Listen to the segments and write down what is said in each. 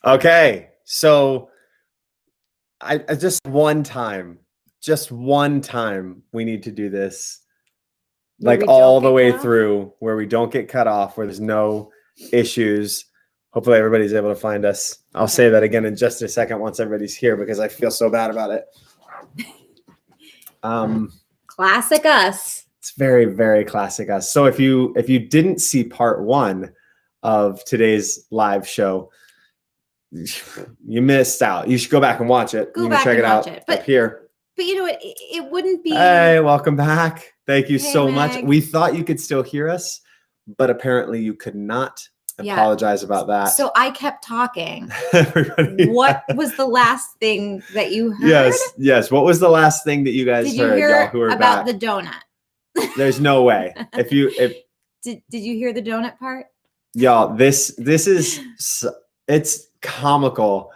Okay, so I just one time we need to do this, Where like we all don't the get way cut off? through, where we don't get cut off, where there's no issues. Hopefully everybody's able to find us. I'll say that again in just a second once everybody's here because I feel so bad about it. Classic us. It's very, very classic us. So if you didn't see part 1 of today's live show, you missed out. You should go back and watch it. You can check it out up here. But you know what? It wouldn't be. Hey, welcome back. Thank you so much. Meg. We thought you could still hear us, but apparently you could not. Apologize about that. So I kept talking. Everybody, what was the last thing that you heard? Yes. What was the last thing that you guys Did you heard? hear Y'all who are about back? the donut? There's no way. If did you hear the donut part? Y'all, this is it's comical.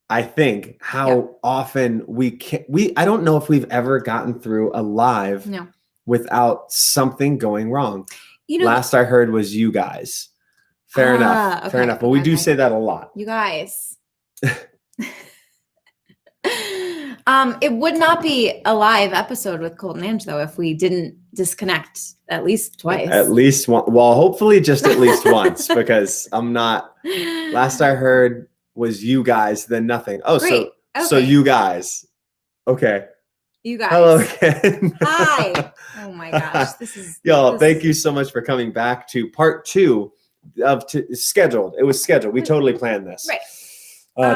I think how often I don't know if we've ever gotten through a live without something going wrong. You know, last I heard was you guys. Fair enough. Fair enough. But we do say that a lot. You guys. It would not be a live episode with Colt and Ang, though, if we didn't disconnect at least twice. At least one. Well, hopefully just at least once, because I'm not. Last I heard was you guys, then nothing. Oh, great. So you guys. Okay. You guys. Hello again. Hi. Oh my gosh. This is y'all. Thank you so much for coming back to part 2 of scheduled. It was scheduled. We totally planned this. Right.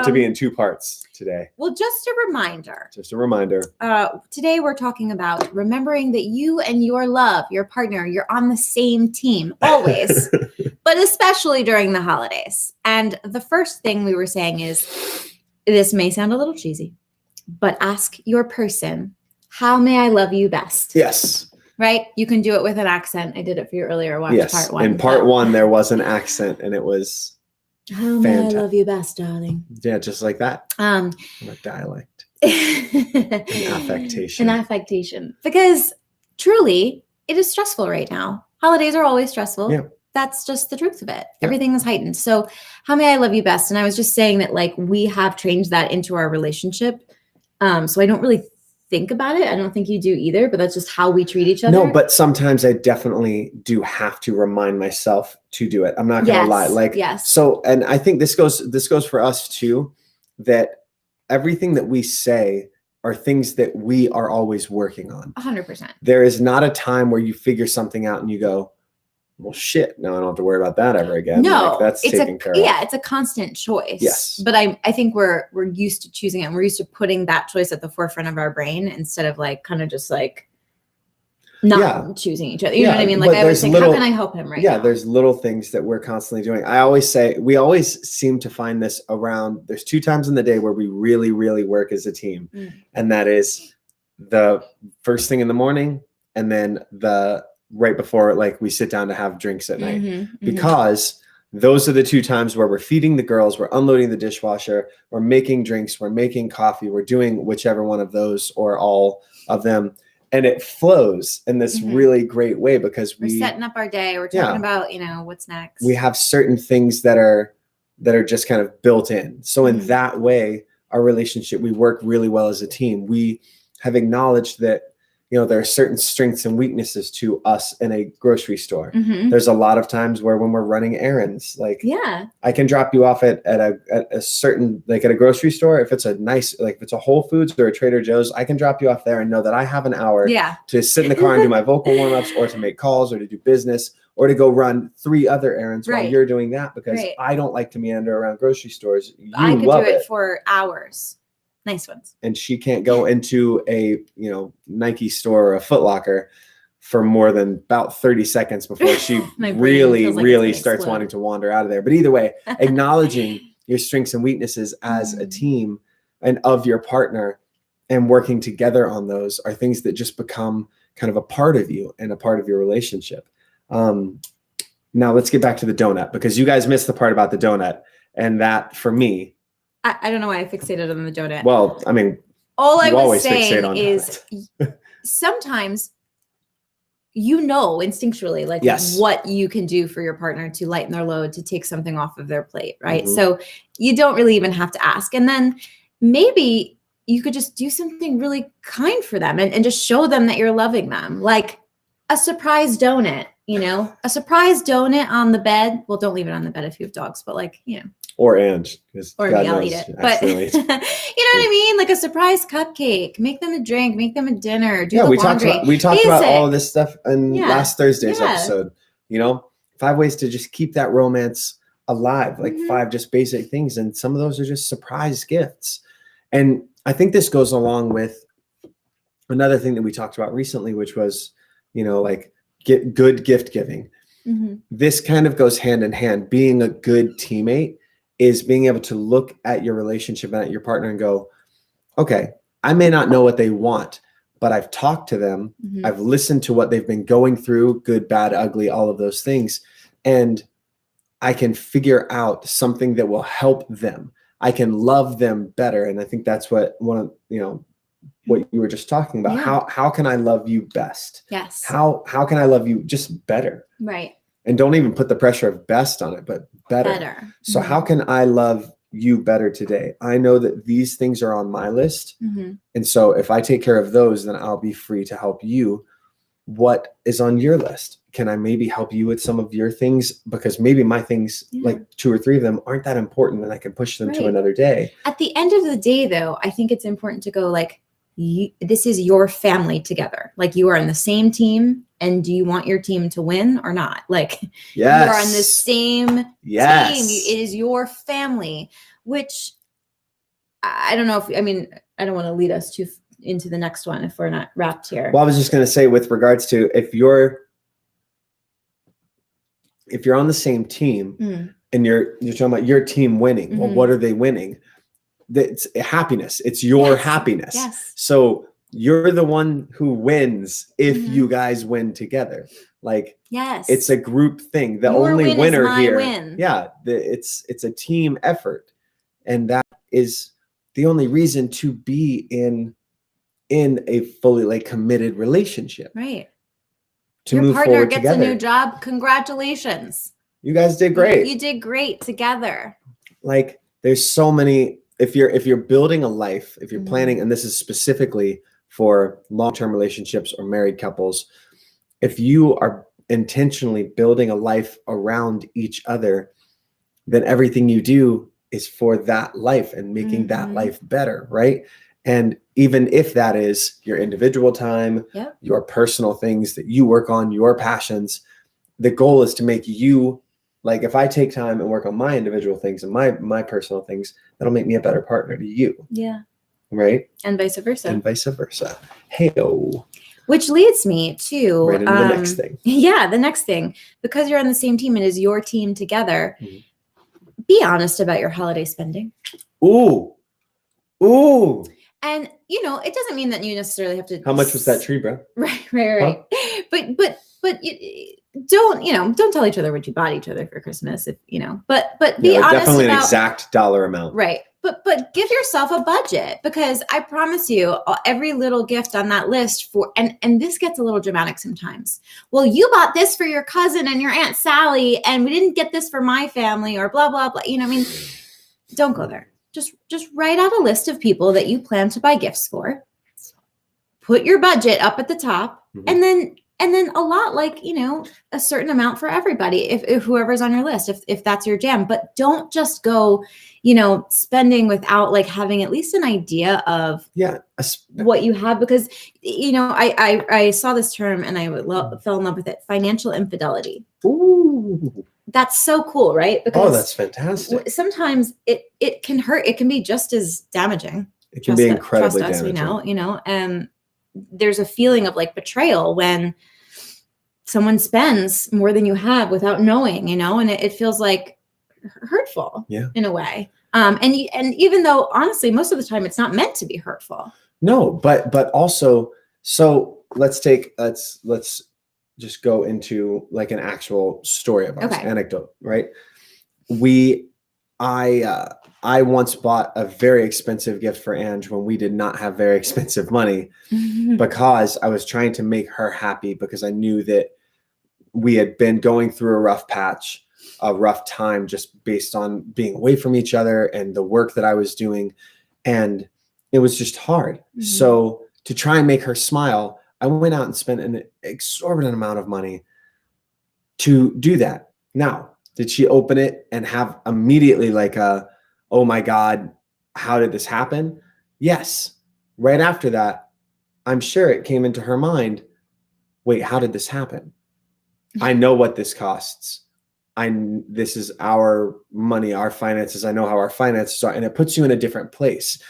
To be in 2 parts today. Well, just a reminder. Today we're talking about remembering that you and your love, your partner, you're on the same team always, but especially during the holidays. And the first thing we were saying is, this may sound a little cheesy, but ask your person, how may I love you best? Yes. Right? You can do it with an accent. I did it for you earlier. Watch part 1. In part 1, there was an accent and it was how may I love you best, darling? Yeah, just like that. A dialect. An affectation. An affectation. Because truly, it is stressful right now. Holidays are always stressful. Yeah. That's just the truth of it. Yeah. Everything is heightened. So how may I love you best? And I was just saying that, like, we have changed that into our relationship. So I don't really think about it. I don't think you do either, but that's just how we treat each other. No, but sometimes I definitely do have to remind myself to do it. I'm not going to lie. So, and I think this goes for us too, that everything that we say are things that we are always working on. 100%. There is not a time where you figure something out and you go, well, shit, now I don't have to worry about that ever again. No, that's taken care of. Yeah, it's a constant choice. Yes. But I think we're used to choosing it, and we're used to putting that choice at the forefront of our brain instead of like kind of just like not choosing each other. You know what I mean? Like I always think, how can I help him right now? Yeah, there's little things that we're constantly doing. I always say, we always seem to find this around, there's 2 times in the day where we really, really work as a team. And that is the first thing in the morning and then the right before, like, we sit down to have drinks at night, because those are the 2 times where we're feeding the girls, we're unloading the dishwasher, we're making drinks, we're making coffee, we're doing whichever one of those or all of them. And it flows in this really great way because we're setting up our day. We're talking about, what's next. We have certain things that are just kind of built in. So in that way, our relationship, we work really well as a team. We have acknowledged that, there are certain strengths and weaknesses to us in a grocery store. There's a lot of times where when we're running errands, like, I can drop you off at a certain, like at a grocery store. If it's a nice, like if it's a Whole Foods or a Trader Joe's, I can drop you off there and know that I have an hour to sit in the car and do my vocal warm-ups or to make calls or to do business or to go run 3 other errands while you're doing that, because I don't like to meander around grocery stores. I could do it for hours. Nice ones. And she can't go into a, Nike store or a Foot Locker for more than about 30 seconds before she really starts wanting to wander out of there. But either way, acknowledging your strengths and weaknesses as a team and of your partner and working together on those are things that just become kind of a part of you and a part of your relationship. Now let's get back to the donut, because you guys missed the part about the donut. And that, for me, I don't know why I fixated on the donut. Well, I mean, all I was saying is sometimes instinctually, like Yes. what you can do for your partner to lighten their load, to take something off of their plate, right? So you don't really even have to ask. And then maybe you could just do something really kind for them and just show them that you're loving them. Like a surprise donut, a surprise donut on the bed. Well, don't leave it on the bed if you have dogs, but like, Or Ange, or God me, I'll knows, eat it. But you know what I mean? Like a surprise cupcake. Make them a drink. Make them a dinner. Do the laundry. We talked about all of this stuff in last Thursday's Yeah. episode. 5 ways to just keep that romance alive. Like 5 just basic things, and some of those are just surprise gifts. And I think this goes along with another thing that we talked about recently, which was, like get good gift giving. This kind of goes hand in hand. Being a good teammate is being able to look at your relationship and at your partner and go, okay, I may not know what they want, but I've talked to them. I've listened to what they've been going through, good, bad, ugly, all of those things. And I can figure out something that will help them. I can love them better. And I think that's what what you were just talking about. Yeah. How can I love you best? Yes. How can I love you just better? Right. And don't even put the pressure of best on it, but better. So how can I love you better today? I know that these things are on my list. And so if I take care of those, then I'll be free to help you. What is on your list? Can I maybe help you with some of your things? Because maybe my things, like 2 or 3 of them, aren't that important, and I can push them to another day. At the end of the day, though, I think it's important to go like, this is your family together. Like you are on the same team. And do you want your team to win or not? Like you are on the same team. It is your family, which I don't know I don't want to lead us into the next one if we're not wrapped here. Well, I was just going to say, with regards to if you're on the same team and you're talking about your team winning, well, what are they winning? It's happiness. It's your happiness. Yes. So you're the one who wins if you guys win together. Like, it's a group thing. The Your only win winner is my here. Win. Yeah. It's a team effort. And that is the only reason to be in a fully committed relationship. Right. To your move partner forward gets together. a new job. Congratulations. You guys did great. You did great together. Like, there's so many, if you're building a life, if you're planning, and this is specifically for long-term relationships or married couples, if you are intentionally building a life around each other, then everything you do is for that life and making that life better, right? And even if that is your individual time, your personal things that you work on, your passions, the goal is to make you, like, if I take time and work on my individual things and my personal things, that'll make me a better partner to you. Yeah. Right? And vice versa. Hey-o. Which leads me to right into the next thing. Yeah, the next thing. Because you're on the same team and it is your team together, be honest about your holiday spending. Ooh. And it doesn't mean that you necessarily have to. How much was that tree, bro? Right. Huh? But don't tell each other what you bought each other for Christmas, but be honest definitely about an exact dollar amount. Right. But give yourself a budget, because I promise you every little gift on that list and this gets a little dramatic sometimes. Well, you bought this for your cousin and your Aunt Sally, and we didn't get this for my family, or blah, blah, blah. Don't go there. Just write out a list of people that you plan to buy gifts for. Put your budget up at the top, and then a lot, a certain amount for everybody, if whoever's on your list, if that's your jam. But don't just go, spending without having at least an idea of what you have, because I saw this term and I fell in love with it: financial infidelity. Ooh. That's so cool, right? Because that's fantastic. Sometimes it can hurt. It can be just as damaging. It can be incredibly damaging. We know, and there's a feeling of betrayal when someone spends more than you have without knowing, and it feels hurtful in a way. And even though honestly, most of the time it's not meant to be hurtful. No, but also, so let's just go into an actual story of ours, anecdote, right? We I once bought a very expensive gift for Ange when we did not have very expensive money because I was trying to make her happy, because I knew that we had been going through a rough patch, a rough time, just based on being away from each other and the work that I was doing. And it was just hard. So to try and make her smile, I went out and spent an exorbitant amount of money to do that. Now, did she open it and have immediately like a, oh my God, how did this happen? Yes. Right after that, I'm sure it came into her mind, wait, how did this happen? I know what this costs. This is our money, our finances. I know how our finances are, and it puts you in a different place.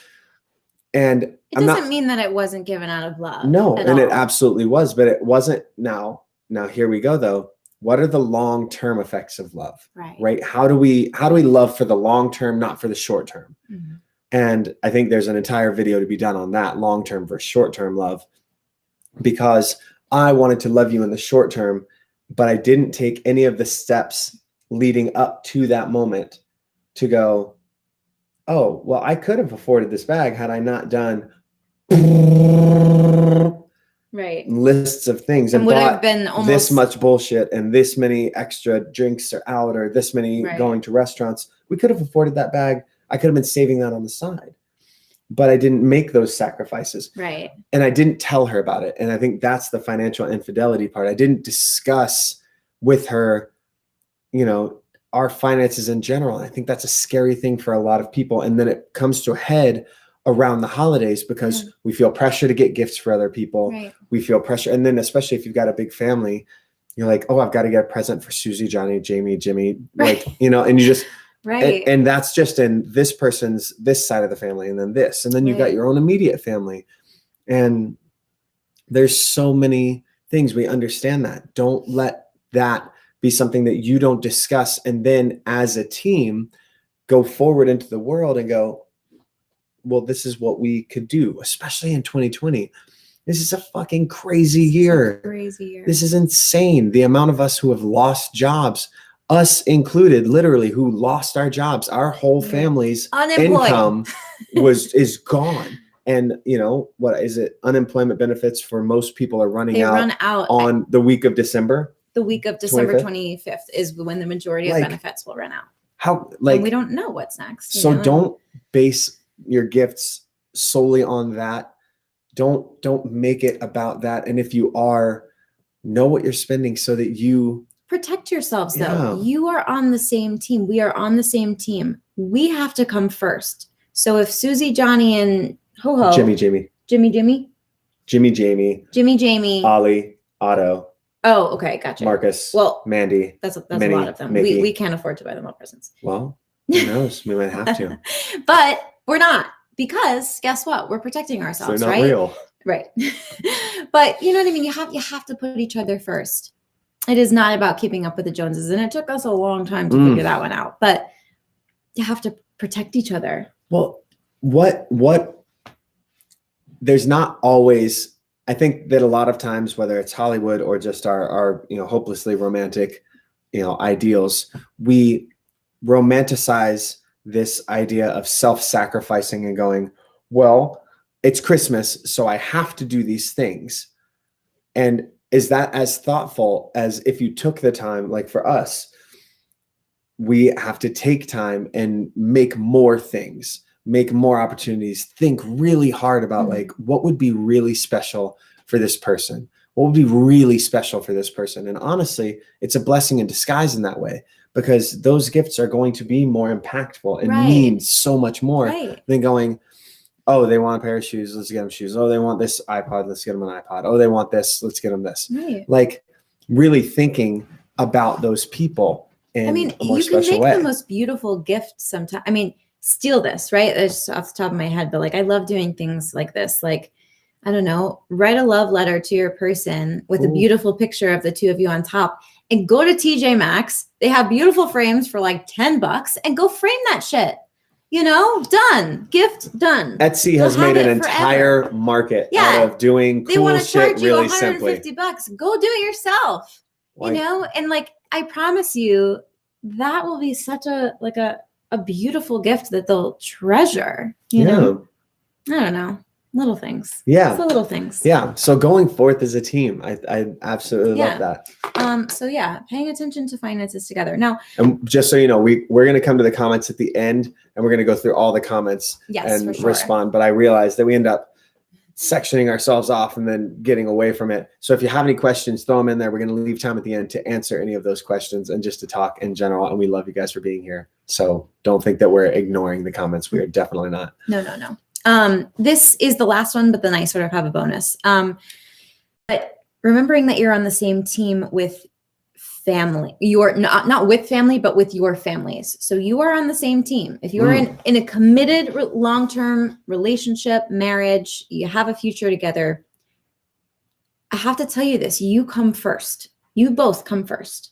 And it doesn't mean that it wasn't given out of love. No, and it absolutely was, but it wasn't. Now here we go though. What are the long-term effects of love? Right? How do we love for the long term, not for the short term? And I think there's an entire video to be done on that, long-term versus short-term love, because I wanted to love you in the short term, but I didn't take any of the steps leading up to that moment to go, oh, well, I could have afforded this bag had I not done lists of things and would have been almost this much bullshit and this many extra drinks are out or this many going to restaurants. We could have afforded that bag. I could have been saving that on the side, but I didn't make those sacrifices. Right. And I didn't tell her about it. And I think that's the financial infidelity part. I didn't discuss with her, our finances in general. I think that's a scary thing for a lot of people. And then it comes to a head around the holidays because we feel pressure to get gifts for other people. We feel pressure. And then especially if you've got a big family, you're like, oh, I've got to get a present for Susie, Johnny, Jamie, Jimmy, and you just, and that's just in this person's, this side of the family. And then you've got your own immediate family. And there's so many things. We understand that. Don't let that be something that you don't discuss. And then as a team, go forward into the world and go, well, this is what we could do, especially in 2020. This is a fucking crazy year. This is insane. The amount of us who have lost jobs, us included, literally, who lost our jobs, our whole family's income is gone. And what is it? Unemployment benefits for most people are running out on the week of December. The week of December 25th is when the majority of benefits will run out. And we don't know what's next. So don't base your gifts solely on that. Don't make it about that. And if you are, know what you're spending so that you protect yourselves though. You are on the same team. We are on the same team. We have to come first. So if Susie, Johnny, and Jimmy, Ollie, Otto. Oh, okay, gotcha. Marcus, Mandy. That's Minnie, a lot of them. We can't afford to buy them all presents. Well, who knows? We might have to. But we're not, because guess what? We're protecting ourselves, they're not real. Right. But you know what I mean? You have to put each other first. It is not about keeping up with the Joneses. And it took us a long time to figure that one out. But you have to protect each other. Well, there's not always, I think that a lot of times, whether it's Hollywood or just our hopelessly romantic, ideals, we romanticize this idea of self-sacrificing and going, well, it's Christmas, so I have to do these things. And is that as thoughtful as if you took the time, like for us, we have to take time and make more things, make more opportunities, think really hard about like, what would be really special for this person? What would be really special for this person? And honestly, it's a blessing in disguise in that way, because those gifts are going to be more impactful and mean so much more than going, oh, they want a pair of shoes, let's get them shoes. Oh, they want this iPod, let's get them an iPod. Oh, they want this, let's get them this. Like really thinking about those people in a more special way. The most beautiful gift sometimes. I mean, steal this, right? That's off the top of my head, but like I love doing things like this. Like, I don't know, write a love letter to your person with a beautiful picture of the two of you on top, and go to TJ Maxx. They have beautiful frames for like $10 and go frame that shit. Done. Gift done. Etsy has made an entire market out of doing cool shit really simply. They want to charge you $150. Go do it yourself. And like I promise you, that will be such a a beautiful gift that they'll treasure, you know? I don't know. Little things. Yeah. It's the little things. Yeah. So going forth as a team, I absolutely love that. So yeah, paying attention to finances together. Now, and just so you know, we're going to come to the comments at the end, and we're going to go through all the comments and respond. But I realized that we end up sectioning ourselves off and then getting away from it. So if you have any questions, throw them in there. We're going to leave time at the end to answer any of those questions and just to talk in general. And we love you guys for being here. So don't think that we're ignoring the comments. We are definitely not. No. This is the last one, but then I sort of have a bonus. But remembering that you're on the same team with family, you're not with family, but with your families. So you are on the same team. If you're in a committed long-term relationship, marriage, you have a future together, I have to tell you this, you come first. You both come first.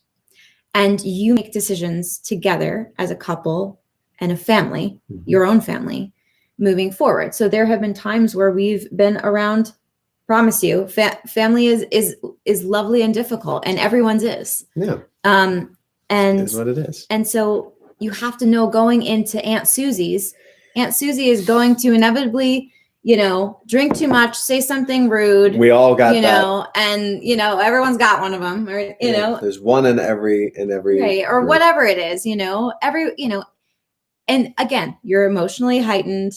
And you make decisions together as a couple and a family, your own family, moving forward. So there have been times where we've been around, promise you, family is lovely and difficult, and everyone's is. Yeah. And it is what it is. And so you have to know going into Aunt Susie is going to inevitably, drink too much, say something rude. We all got that. And everyone's got one of them, or there's one in every right, or group. Whatever it is, and again, you're emotionally heightened.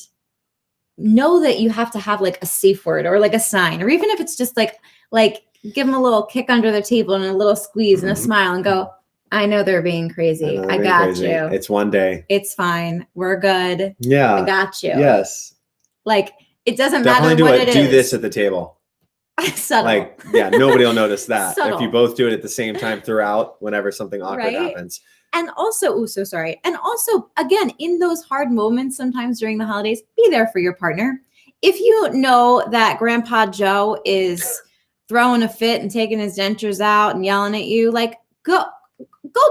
Know that you have to have like a safe word or like a sign, or even if it's just like give them a little kick under the table and a little squeeze and a smile and go, I know they're being crazy. I got you. It's one day. It's fine. We're good. Yeah. I got you. Yes. Like it doesn't Definitely matter what it is. Do this at the table. Subtle. Nobody will notice that. Subtle. If you both do it at the same time throughout, whenever something awkward happens. And also, And also, again, in those hard moments, sometimes during the holidays, be there for your partner. If you know that Grandpa Joe is throwing a fit and taking his dentures out and yelling at you, go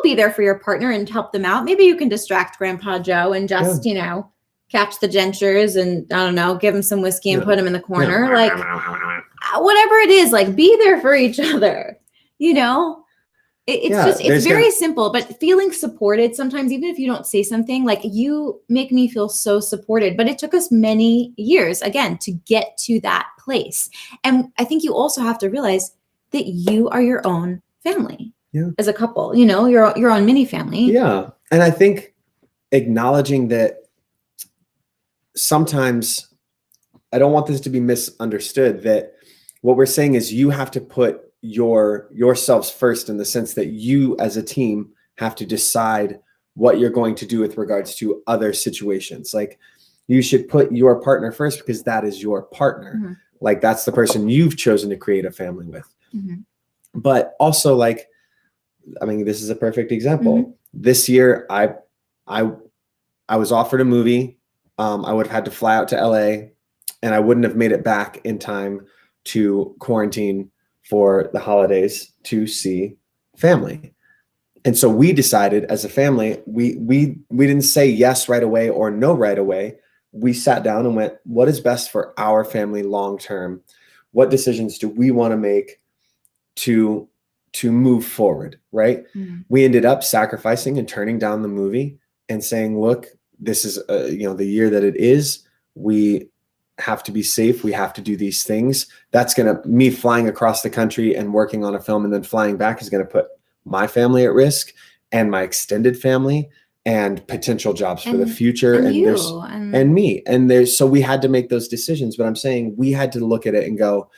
be there for your partner and help them out. Maybe you can distract Grandpa Joe and just, catch the dentures and, I don't know, give him some whiskey and put him in the corner. Whatever it is, be there for each other, It's very simple, but feeling supported sometimes, even if you don't say something, you make me feel so supported, but it took us many years, again, to get to that place. And I think you also have to realize that you are your own family as a couple, your own mini family. Yeah. And I think acknowledging that sometimes I don't want this to be misunderstood, that what we're saying is you have to put yourselves first, in the sense that you as a team have to decide what you're going to do with regards to other situations. You should put your partner first, because that is your partner. That's the person you've chosen to create a family with. But also this is a perfect example. This year I was offered a movie. I would have had to fly out to LA, and I wouldn't have made it back in time to quarantine for the holidays to see family. And so we decided as a family, we didn't say yes right away or no right away. We sat down and went, what is best for our family long-term? What decisions do we want to make to move forward, right? We ended up sacrificing and turning down the movie and saying, look, this is the year that it is. We have to be safe. We have to do these things. That's me flying across the country and working on a film and then flying back is going to put my family at risk and my extended family and potential jobs for the future and me. And so we had to make those decisions, but I'm saying we had to look at it and go,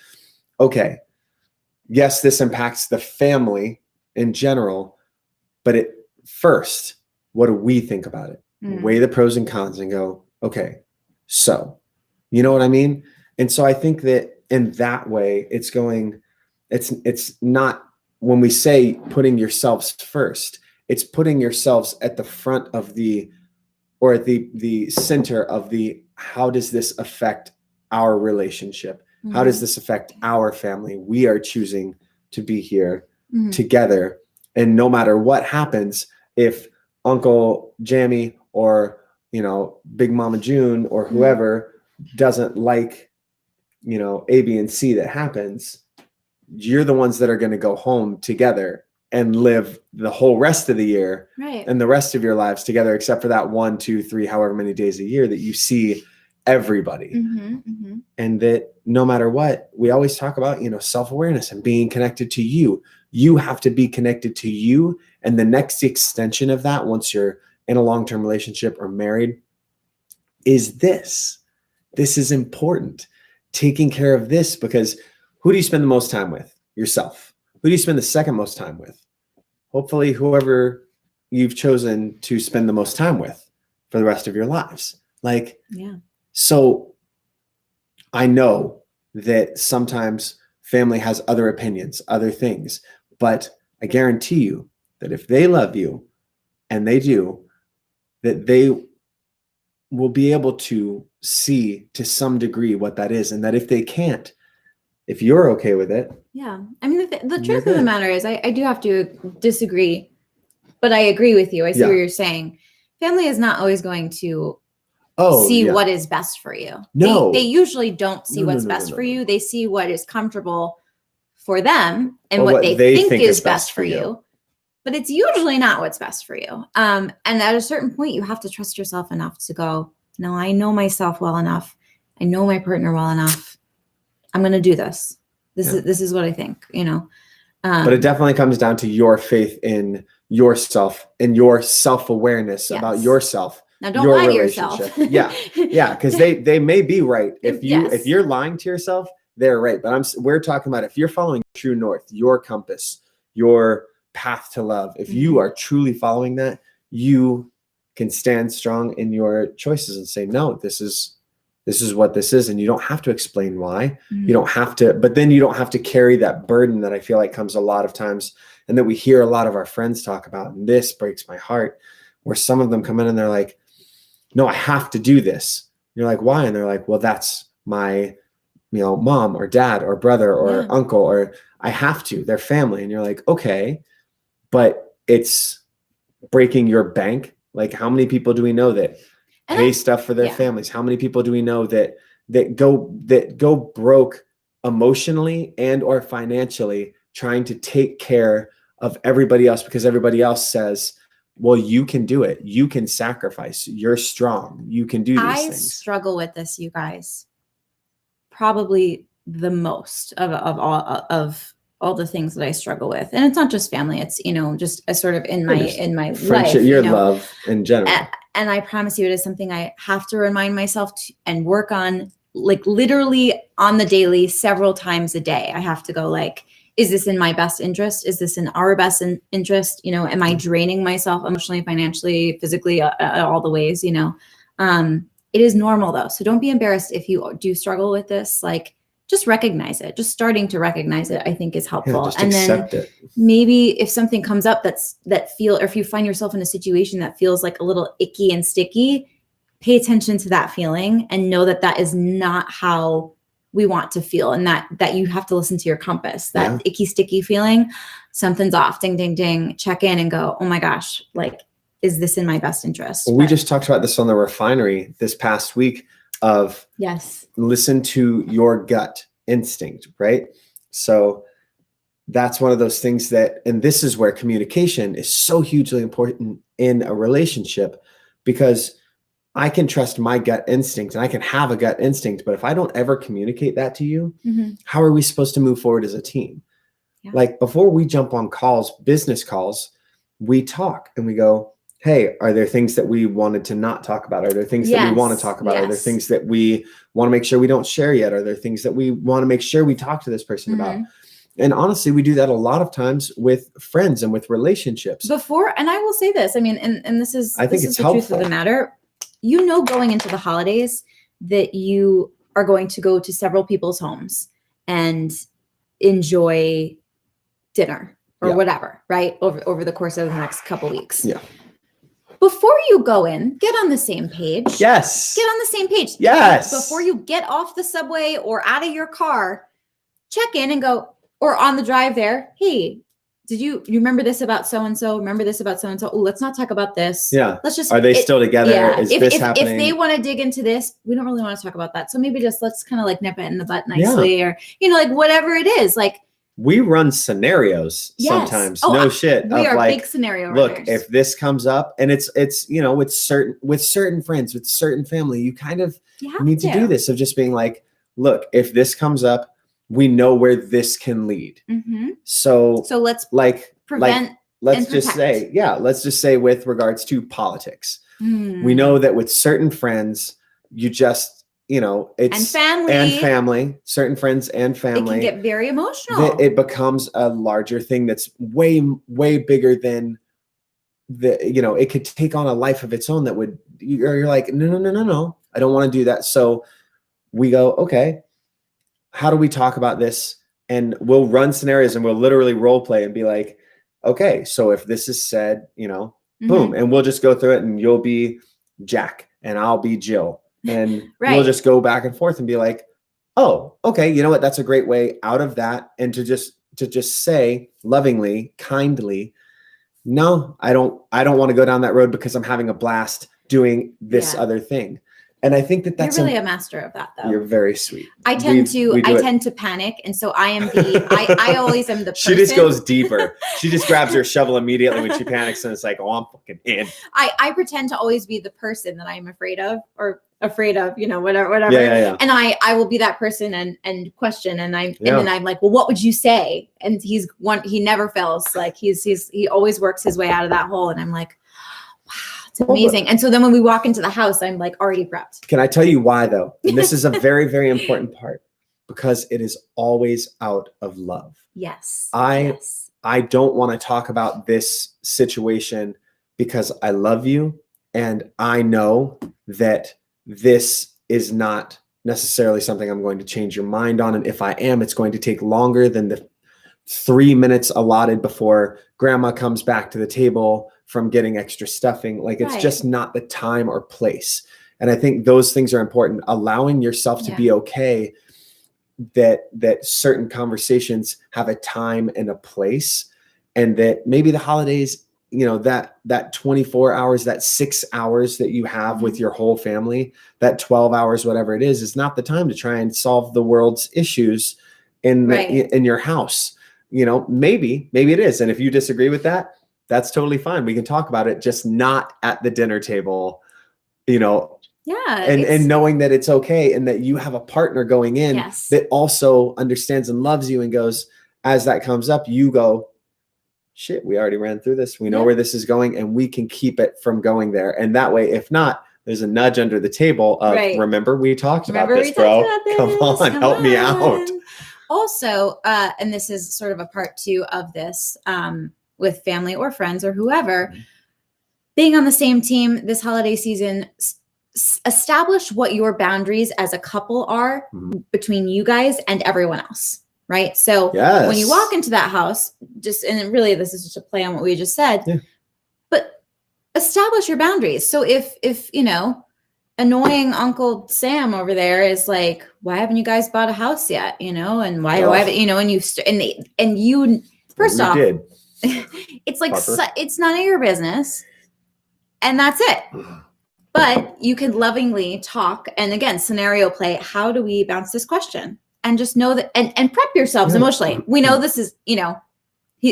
okay, yes, this impacts the family in general, but first, what do we think about it? Weigh the pros and cons and go, okay, so you know what I mean? And so I think that in that way, it's not, when we say putting yourselves first, it's putting yourselves at the front of at the center of how does this affect our relationship? How does this affect our family? We are choosing to be here together. And no matter what happens, if Uncle Jamie or, Big Mama June or whoever doesn't like, A, B, and C that happens, you're the ones that are going to go home together and live the whole rest of the year right. and the rest of your lives together, except for that 1, 2, 3, however many days a year that you see everybody. And that no matter what, we always talk about, self-awareness and being connected to you. You have to be connected to you. And the next extension of that, once you're in a long-term relationship or married, is this. This is important. Taking care of this, because who do you spend the most time with? Yourself. Who do you spend the second most time with? Hopefully whoever you've chosen to spend the most time with for the rest of your lives. So I know that sometimes family has other opinions, other things, but I guarantee you that if they love you, and they do, that they will be able to see to some degree what that is. And that if they can't, if you're okay with it. Yeah. I mean, the truth of the matter is I do have to disagree, but I agree with you. I see what you're saying. Family is not always going to see what is best for you. No. They usually don't see what's best for you. They see what is comfortable for them and what they think is best for you. But it's usually not what's best for you. And at a certain point, you have to trust yourself enough to go, no, I know myself well enough. I know my partner well enough. I'm going to do this. This is what I think, But it definitely comes down to your faith in yourself and your self-awareness about yourself. Now, don't lie to yourself. Yeah. Because they may be right. If you're lying to yourself, they're right. But we're talking about if you're following true north, your compass, your path to love. If you are truly following that, you can stand strong in your choices and say, no, this is what this is. And you don't have to explain why. You don't have to, but then you don't have to carry that burden that I feel like comes a lot of times and that we hear a lot of our friends talk about. And this breaks my heart, where some of them come in and they're like, no, I have to do this. And you're like, why? And they're like, well, that's my, mom or dad or brother or uncle, or I have to, they're family. And you're like, okay, but it's breaking your bank. Like, how many people do we know that pay stuff for their families? How many people do we know that go broke emotionally and or financially trying to take care of everybody else because everybody else says, well, you can do it. You can sacrifice. You're strong. You can do these things. I struggle with this, you guys. Probably the most of all the things that I struggle with. And it's not just family. It's, just a sort of in my friendship, life, your love in general. And I promise you, it is something I have to remind myself and work on, like literally on the daily, several times a day. I have to go like, is this in my best interest? Is this in our best interest? Am I draining myself emotionally, financially, physically, all the ways, it is normal though. So don't be embarrassed if you do struggle with this. Like, just recognize it. Just starting to recognize it, I think, is helpful. And then maybe if something comes up or if you find yourself in a situation that feels like a little icky and sticky, pay attention to that feeling and know that that is not how we want to feel, and that you have to listen to your compass. That icky, sticky feeling, something's off. Ding, ding, ding. Check in and go, oh my gosh, like, is this in my best interest? Well, we just talked about this on the refinery this past week of listen to your gut instinct, right? So that's one of those things and this is where communication is so hugely important in a relationship, because I can trust my gut instinct and I can have a gut instinct, but if I don't ever communicate that to you, how are we supposed to move forward as a team? Yeah. Like, before we jump on calls, business calls, we talk and we go, hey, are there things that we wanted to not talk about? Are there things that we want to talk about? Are there things that we want to make sure we don't share yet? Are there things that we want to make sure we talk to this person about? And honestly, we do that a lot of times with friends and with relationships. And I will say this, I mean, and this is, it's the helpful. Truth of the matter. Going into the holidays that you are going to go to several people's homes and enjoy dinner or whatever, right? Over the course of the next couple weeks. Yeah. Before you go in, get on the same page. Yes. Get on the same page. Yes. Before you get off the subway or out of your car, check in and go, or on the drive there, hey, did you remember this about so-and-so? Remember this about so-and-so? Oh, let's not talk about this. Yeah. Let's just. Are they still together? Yeah. Is this happening? If they want to dig into this, we don't really want to talk about that. So maybe let's kind of like nip it in the butt nicely or, like whatever it is. Like, we run scenarios sometimes. Oh, no shit. We are like, big scenario look, runners. if this comes up, and it's with certain friends, with certain family, you kind of need to do this of just being like, look, if this comes up, we know where this can lead. Mm-hmm. So let's prevent. Let's just say with regards to politics, we know that with certain friends, you just, it's and family, certain friends and family, it can get very emotional. It becomes a larger thing that's way, way bigger than it could take on a life of its own that would, you're like, no, I don't want to do that. So we go, okay, how do we talk about this? And we'll run scenarios and we'll literally role play and be like, okay, so if this is said, boom, and we'll just go through it, and you'll be Jack and I'll be Jill. And we'll just go back and forth and be like, oh, okay, you know what? That's a great way out of that. And to just say lovingly, kindly, no, I don't want to go down that road because I'm having a blast doing this other thing. And I think that's you're really a master of that, though. You're very sweet. I tend to panic, and so I am I always am the person. She just goes deeper. She just grabs her shovel immediately when she panics, and it's like, oh, I'm fucking in. I pretend to always be the person that I'm afraid of, whatever. Yeah. And I will be that person and question, and then I'm like, well, what would you say? And he never fails. Like he always works his way out of that hole, and I'm like, amazing. And so then when we walk into the house, I'm like already prepped. Can I tell you why, though? And this is a very, very important part, because it is always out of love. Yes. I don't want to talk about this situation because I love you, and I know that this is not necessarily something I'm going to change your mind on. And if I am, it's going to take longer than the 3 minutes allotted before grandma comes back to the table from getting extra stuffing. Like, it's just not the time or place. And I think those things are important. Allowing yourself to be okay that certain conversations have a time and a place, and that maybe the holidays, that 24 hours, that 6 hours that you have with your whole family, that 12 hours, whatever it is not the time to try and solve the world's issues in your house. Maybe it is. And if you disagree with that, that's totally fine. We can talk about it, just not at the dinner table, and knowing that it's okay, and that you have a partner going in that also understands and loves you, and goes, as that comes up, you go, shit, we already ran through this. We know where this is going, and we can keep it from going there. And that way, if not, there's a nudge under the table of, remember we talked about this, bro. Come on, help me out. Also, and this is sort of a part 2 of this, with family or friends or whoever, being on the same team this holiday season, establish what your boundaries as a couple are between you guys and everyone else. Right. So when you walk into that house, and really this is just a play on what we just said, but establish your boundaries. So if annoying Uncle Sam over there is like, why haven't you guys bought a house yet? And why do I have it, and you first off, it's like, it's none of your business, and that's it. But you can lovingly talk, and again, scenario play. How do we bounce this question? And just know that, and prep yourselves emotionally. We know this is,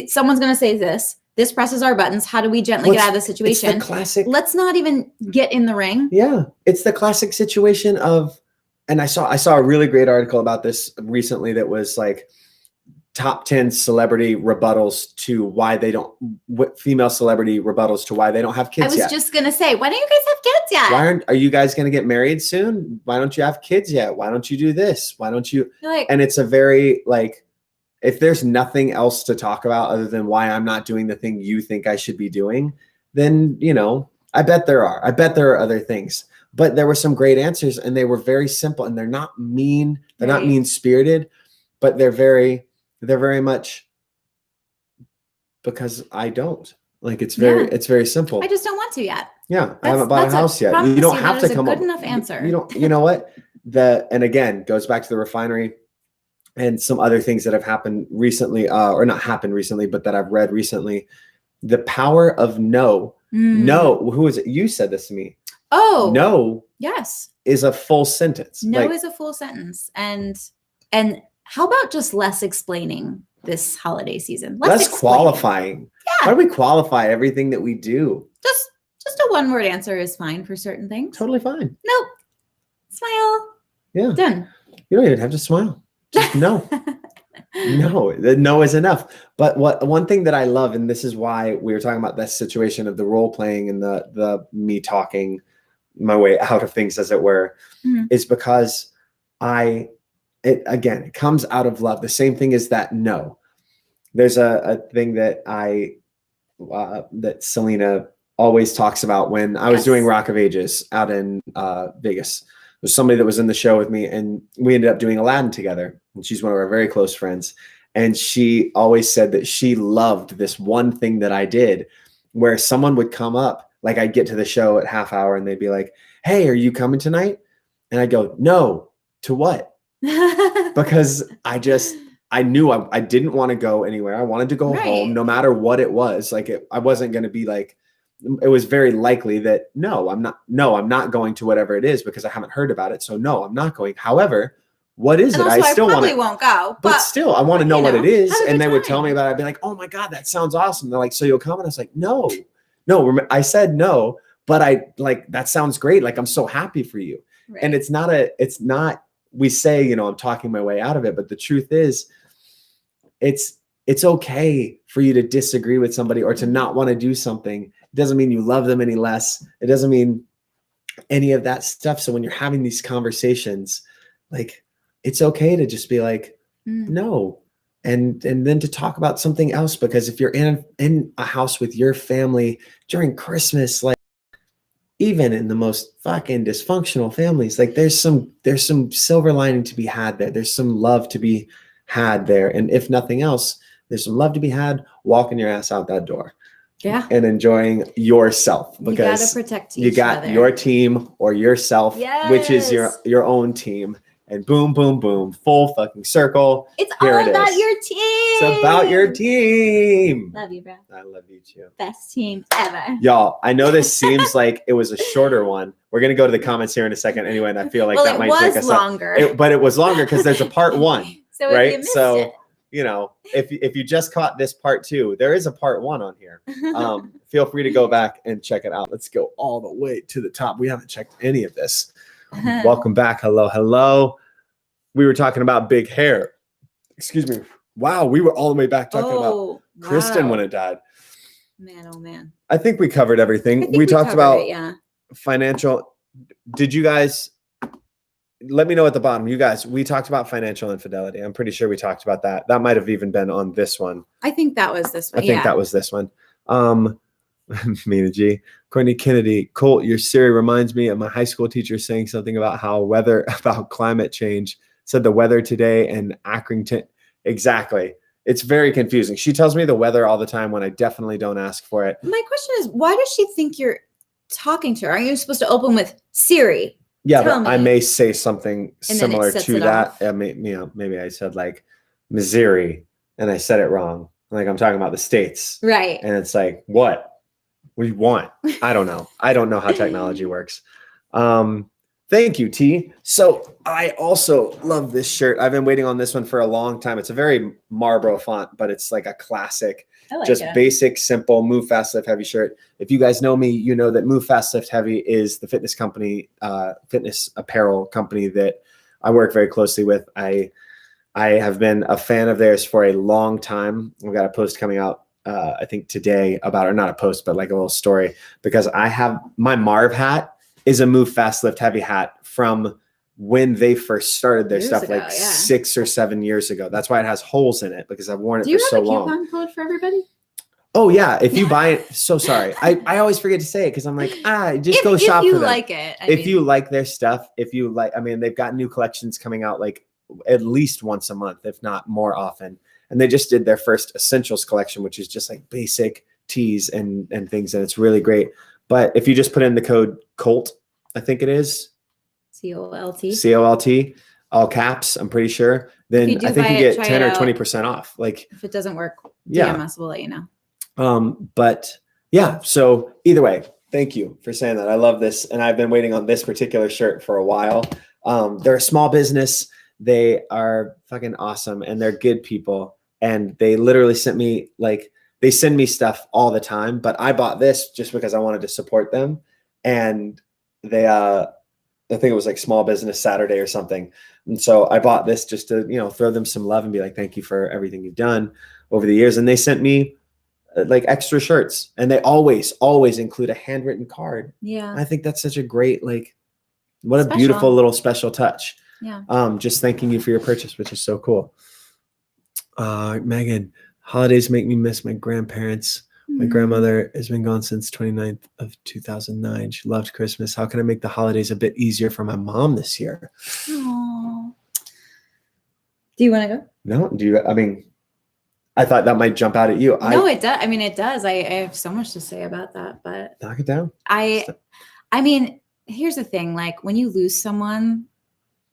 someone's going to say this. This presses our buttons. How do we gently get out of the situation? It's the classic. Let's not even get in the ring. Yeah, it's the classic situation of, and I saw a really great article about this recently that was like top 10 celebrity rebuttals to why they don't, female celebrity rebuttals to why they don't have kids yet. I was just going to say, why don't you guys have kids yet? Are you guys going to get married soon? Why don't you have kids yet? Why don't you do this? Why don't you? And it's a very if there's nothing else to talk about other than why I'm not doing the thing you think I should be doing, then, I bet there are. I bet there are other things. But there were some great answers, and they were very simple, and they're not mean. They're not mean-spirited, but they're very much because I don't. It's very simple. I just don't want to yet. Yeah, I haven't bought a house yet. You don't have to come up. Good enough answer. You don't. You know what? And again, goes back to the refinery and some other things that have happened recently, or not happened recently, but that I've read recently. The power of no. No. Who is it? You said this to me. Oh. No. Yes. Is a full sentence. No is a full sentence. And how about just less explaining this holiday season? Less qualifying. Yeah. Why do we qualify everything that we do? Just a one-word answer is fine for certain things. Totally fine. Nope. Smile. Yeah. Done. You don't even have to smile. Just no. No, the no is enough. But one thing that I love, and this is why we were talking about that situation of the role playing and the me talking my way out of things, as it were, is because it comes out of love. The same thing as that no. There's a thing that that Selena always talks about when I was doing Rock of Ages out in Vegas. There's somebody that was in the show with me, and we ended up doing Aladdin together. And she's one of our very close friends. And she always said that she loved this one thing that I did, where someone would come up, like I'd get to the show at half hour and they'd be like, "Hey, are you coming tonight?" And I'd go, "No, to what?" Because I knew I didn't want to go anywhere. I wanted to go home no matter what it was. Like I wasn't going to be like, it was very likely that I'm not going to whatever it is because I haven't heard about it. So no, I'm not going. However, what is it? I still won't go, but still I want to know what it is. And they would tell me about it. I'd be like, "Oh my God, that sounds awesome." They're like, "So you'll come?" And I was like, no, I said no, but that sounds great. Like, I'm so happy for you. Right. And it's not, we say, I'm talking my way out of it, but the truth is it's okay for you to disagree with somebody or to not want to do something. It doesn't mean you love them any less. It doesn't mean any of that stuff. So when you're having these conversations, like, it's okay to just be like, no. And then to talk about something else, because if you're in a house with your family during Christmas, like, even in the most fucking dysfunctional families, like there's some silver lining to be had there. There's some love to be had there. And if nothing else, there's some love to be had walking your ass out that door. Yeah. And enjoying yourself, because you gotta protect you got other. Your team or yourself, which is your own team. And boom, boom, boom, full fucking circle. It's all about your team. It's about your team. Love you, bro. I love you too. Best team ever. Y'all, I know this seems like it was a shorter one. We're going to go to the comments here in a second anyway, and I feel like that might take us longer. But it was longer because there's a part one, so right? If you missed it. If you just caught this part two, there is a part one on here. Feel free to go back and check it out. Let's go all the way to the top. We haven't checked any of this. Welcome back. Hello. We were talking about big hair. Excuse me. Wow, we were all the way back talking about Kristen when it died. Man, oh man. I think we covered everything. We talked about financial. Did you guys let me know at the bottom? You guys, we talked about financial infidelity. I'm pretty sure we talked about that. That might have even been on this one. I think that was this one. I think that was this one. Mina G. Courtney Kennedy, Colt, your Siri reminds me of my high school teacher saying something about about climate change. Said the weather today in Accrington. Exactly. It's very confusing. She tells me the weather all the time when I definitely don't ask for it. My question is, why does she think you're talking to her? Aren't you supposed to open with Siri? Yeah, but I may say something similar to that. Maybe I said like Missouri and I said it wrong. Like I'm talking about the states. Right. And it's like, what do you want? I don't know. I don't know how technology works. Thank you, T. So I also love this shirt. I've been waiting on this one for a long time. It's a very Marlboro font, but it's like a classic, basic, simple, move fast, lift heavy shirt. If you guys know me, you know that Move Fast, Lift Heavy is the fitness company, fitness apparel company that I work very closely with. I have been a fan of theirs for a long time. We've got a post coming out, I think today about, or not a post, but like a little story, because I have my Marv hat is a Move Fast, Lift Heavy hat from when they first started their stuff, 6 or 7 years ago. That's why it has holes in it, because I've worn it for so long. Do you have a coupon code for everybody? Oh yeah, if you buy it, so sorry. I always forget to say it because I'm like, just go shop for them. If you like it. If you like their stuff, they've got new collections coming out like at least once a month, if not more often. And they just did their first essentials collection, which is just like basic tees and things, and it's really great. But if you just put in the code Colt, I think it is COLT, all caps, I'm pretty sure, then I think you get 10 or 20% off. Like if it doesn't work, DM us, we'll let you know. But yeah, so either way, thank you for saying that. I love this. And I've been waiting on this particular shirt for a while. They're a small business. They are fucking awesome and they're good people. and they literally sent me they send me stuff all the time, but I bought this just because I wanted to support them. And they, I think it was like Small Business Saturday or something. And so I bought this just to, throw them some love and be like, thank you for everything you've done over the years. And they sent me like extra shirts, and they always include a handwritten card. Yeah. I think that's such a great, what Special. a beautiful little special touch. Yeah. Just thanking you for your purchase, which is so cool. Megan, holidays make me miss my grandparents. My grandmother has been gone since 29th of 2009. She loved Christmas. How can I make the holidays a bit easier for my mom this year? Aww. Do you want to go? No, I thought that might jump out at you. No, it does. It does. I have so much to say about that, but knock it down. Here's the thing. Like, when you lose someone,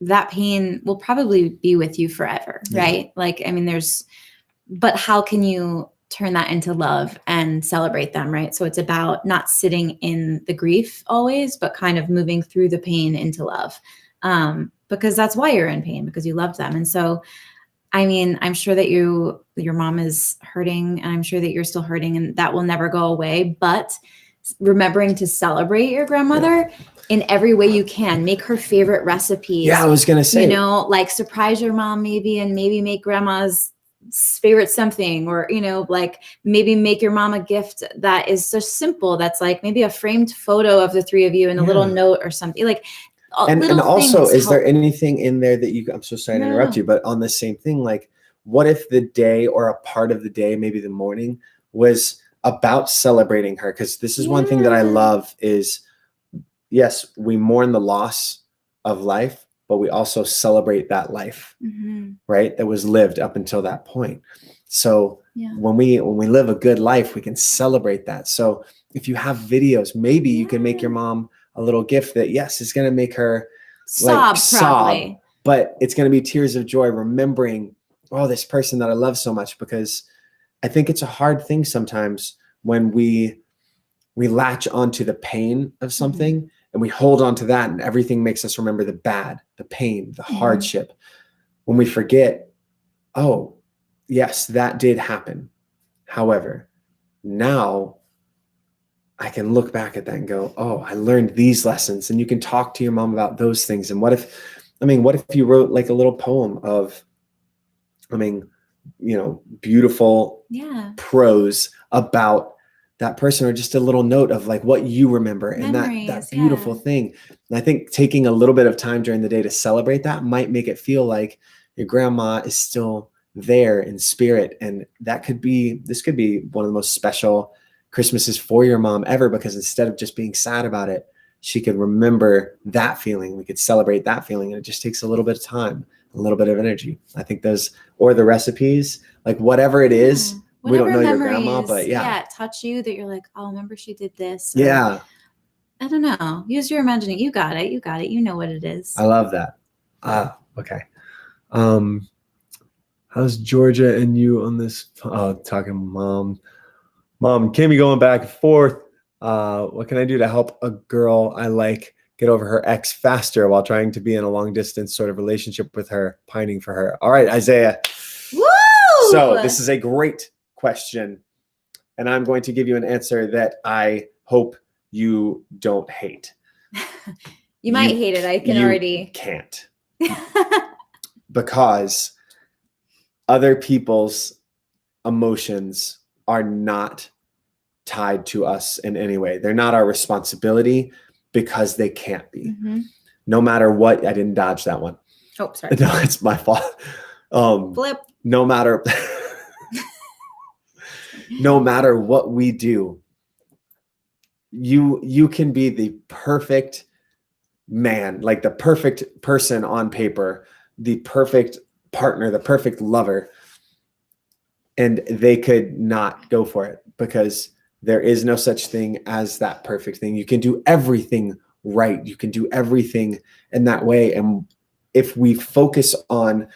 that pain will probably be with you forever, right? But how can you turn that into love and celebrate them, right? So it's about not sitting in the grief always, but kind of moving through the pain into love, because that's why you're in pain, because you loved them. And so, I'm sure that your mom is hurting, and I'm sure that you're still hurting, and that will never go away. But remembering to celebrate your grandmother in every way you can, make her favorite recipes. Yeah, I was going to say, surprise your mom maybe, and maybe make grandma's favorite something, or, maybe make your mom a gift that is so simple. That's like maybe a framed photo of the three of you and a little note or something. And also, is there anything in there that I'm so sorry to interrupt you, but on the same thing, what if the day or a part of the day, maybe the morning, was about celebrating her? Because this is one thing that I love is, yes, we mourn the loss of life, but we also celebrate that life, right? That was lived up until that point. So when we live a good life, we can celebrate that. So if you have videos, maybe you can make your mom a little gift that, yes, is going to make her sob, but it's going to be tears of joy remembering, this person that I love so much. Because I think it's a hard thing sometimes when we latch onto the pain of something and we hold on to that, and everything makes us remember the bad, the pain, the hardship. When we forget, oh, yes, that did happen. However, now I can look back at that and go, oh, I learned these lessons. And you can talk to your mom about those things. And what if you wrote like a little poem of, beautiful prose about that person, or just a little note of what you remember. Memories, and that beautiful thing. And I think taking a little bit of time during the day to celebrate that might make it feel like your grandma is still there in spirit. And this could be one of the most special Christmases for your mom ever, because instead of just being sad about it, she could remember that feeling. We could celebrate that feeling. And it just takes a little bit of time, a little bit of energy. I think or the recipes, whatever it is, we don't know your grandma, but touch you that you're like, oh, remember she did this. Or, I don't know. Use your imagining. You got it. You know what it is. I love that. Okay. How's Georgia and you on this? Talking mom, Kimmy going back and forth. What can I do to help a girl I like get over her ex faster while trying to be in a long distance sort of relationship with her, pining for her? All right, Isaiah. Woo! So this is a great question, and I'm going to give you an answer that I hope you don't hate. You might hate it. I can already. Can't. Because other people's emotions are not tied to us in any way. They're not our responsibility, because they can't be. No matter what. I didn't dodge that one. Oh, sorry. No, it's my fault. Flip. No matter what we do, you can be the perfect man, like the perfect person on paper, the perfect partner, the perfect lover, and they could not go for it, because there is no such thing as that perfect thing. You can do everything right. You can do everything in that way. And if we focus on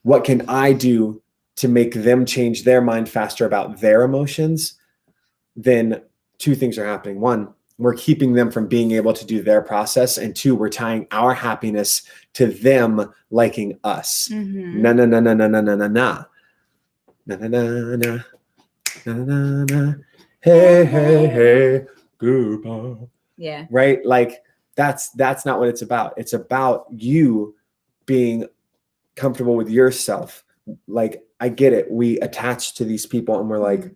what can I do to make them change their mind faster about their emotions, then two things are happening. One, we're keeping them from being able to do their process. And two, we're tying our happiness to them liking us. No. na na na na na na na. Hey, hey, hey, goodbye. Yeah. Right? Like that's not what it's about. It's about you being comfortable with yourself. Like, I get it. We attach to these people and we're like,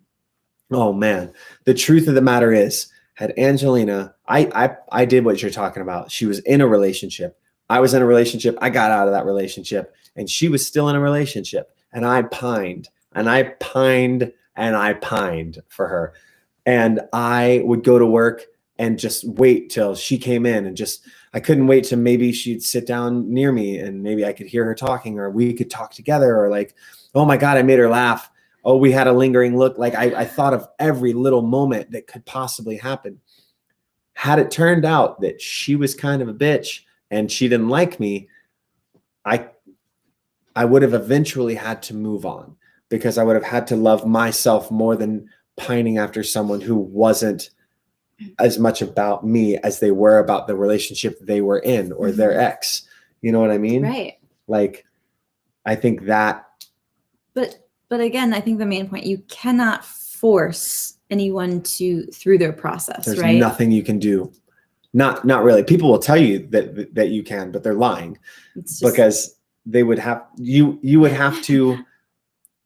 oh man, the truth of the matter is, had Angelina, I did what you're talking about. She was in a relationship. I was in a relationship. I got out of that relationship and she was still in a relationship. And I pined and I pined and I pined for her. And I would go to work and just wait till she came in and just, I couldn't wait till maybe she'd sit down near me and maybe I could hear her talking or we could talk together or like, oh my God, I made her laugh. Oh, we had a lingering look. Like I thought of every little moment that could possibly happen. Had it turned out that she was kind of a bitch and she didn't like me, I would have eventually had to move on because I would have had to love myself more than pining after someone who wasn't as much about me as they were about the relationship they were in or their ex. You know what I mean? Right. Like, I think that. But again, I think the main point, you cannot force anyone through their process. There's right? nothing you can do. Not really. People will tell you that you can, but they're lying because they would have, you would have to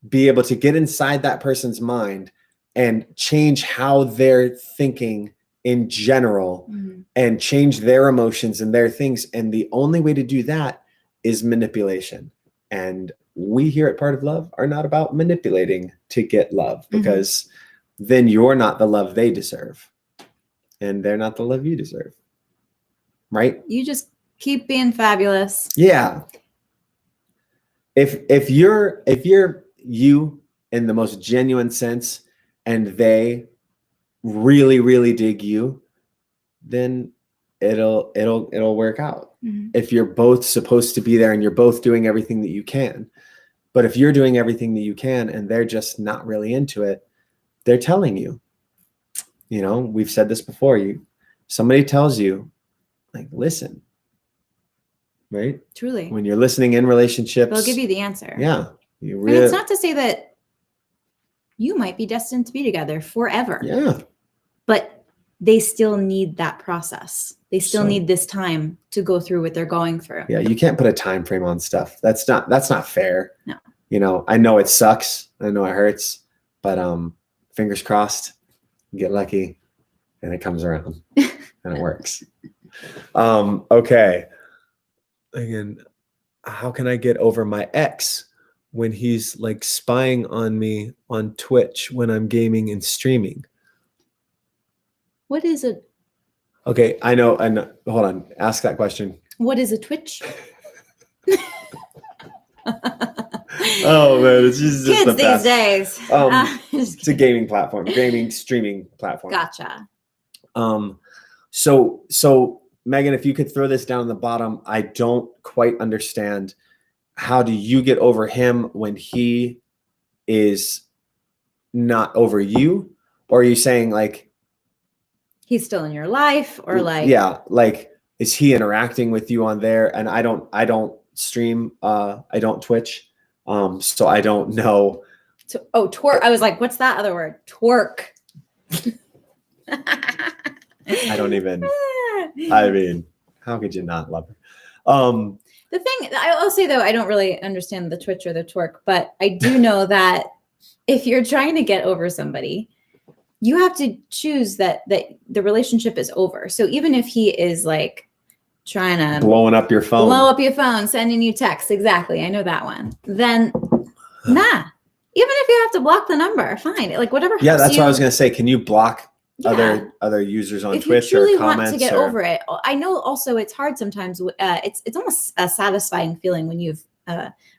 be able to get inside that person's mind and change how they're thinking in general and change their emotions and their things. And the only way to do that is manipulation. And we here at Part of Love are not about manipulating to get love because then you're not the love they deserve and they're not the love you deserve. Right? You just keep being fabulous. Yeah. If you're you in the most genuine sense and they really, really dig you, then it'll work out. If you're both supposed to be there and you're both doing everything that you can. But if you're doing everything that you can and they're just not really into it, they're telling you. You know, we've said this before. Somebody tells you, like, listen. Right? Truly. When you're listening in relationships, they'll give you the answer. Yeah. And it's not to say that you might be destined to be together forever. Yeah. But they still need that process. They still need this time to go through what they're going through. Yeah, you can't put a time frame on stuff. That's not fair. No. You know, I know it sucks. I know it hurts, but fingers crossed, you get lucky and it comes around and it works. Okay. Again, how can I get over my ex when he's like spying on me on Twitch when I'm gaming and streaming? What is it? Okay, I know. Hold on. Ask that question. What is a Twitch? Oh man, it's just kids the these days. It's a gaming platform, gaming streaming platform. Gotcha. So Megan, if you could throw this down on the bottom, I don't quite understand. How do you get over him when he is not over you? Or are you saying like he's still in your life, or like, yeah, like is he interacting with you on there? And I don't stream, I don't Twitch. So I don't know. Twerk. I was like, what's that other word? Twerk. I don't even, I mean, how could you not love her? The thing I'll say though, I don't really understand the Twitch or the twerk, but I do know that if you're trying to get over somebody, you have to choose that the relationship is over. So even if he is like trying to blow up your phone, sending you texts, exactly, I know that one. Then nah. Even if you have to block the number, fine. Like whatever. Yeah, that's what I was gonna say. Can you block yeah. other users on if Twitch you truly or comments? Want to get over it. I know also it's hard sometimes. It's almost a satisfying feeling when you've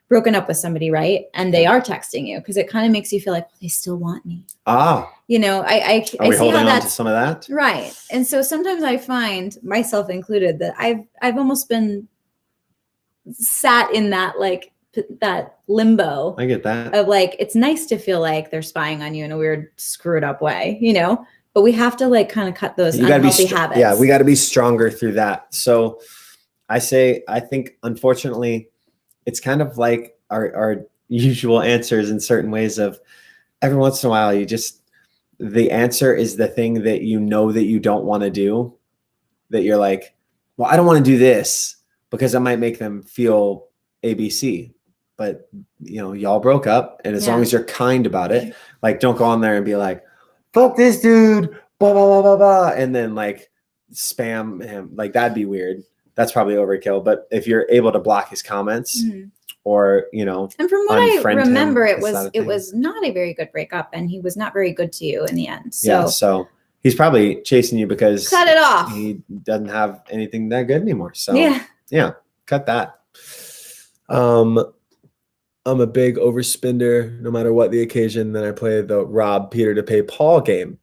broken up with somebody, right? And they are texting you because it kind of makes you feel like, well, they still want me. You know, I are we see holding how on to some of that? Right. And so sometimes I find, myself included, that I've almost been sat in that like that limbo. I get that. Of like, it's nice to feel like they're spying on you in a weird screwed up way, you know? But we have to like kind of cut those unhealthy habits. Yeah, we got to be stronger through that. So I think unfortunately, it's kind of like our usual answers in certain ways of every once in a while, the answer is the thing that you know that you don't want to do, that you're like, well, I don't want to do this because I might make them feel ABC. But, y'all broke up. And as long as you're kind about it, like, don't go on there and be like, fuck this dude, blah, blah, blah, blah, blah. And then like spam him. Like, that'd be weird. That's probably overkill. But if you're able to block his comments or, and from what I remember, it was not a very good breakup, and he was not very good to you in the end. So he's probably chasing you because cut it off. He doesn't have anything that good anymore. So yeah, cut that. I'm a big overspender no matter what the occasion. Then I play the rob Peter to pay Paul game.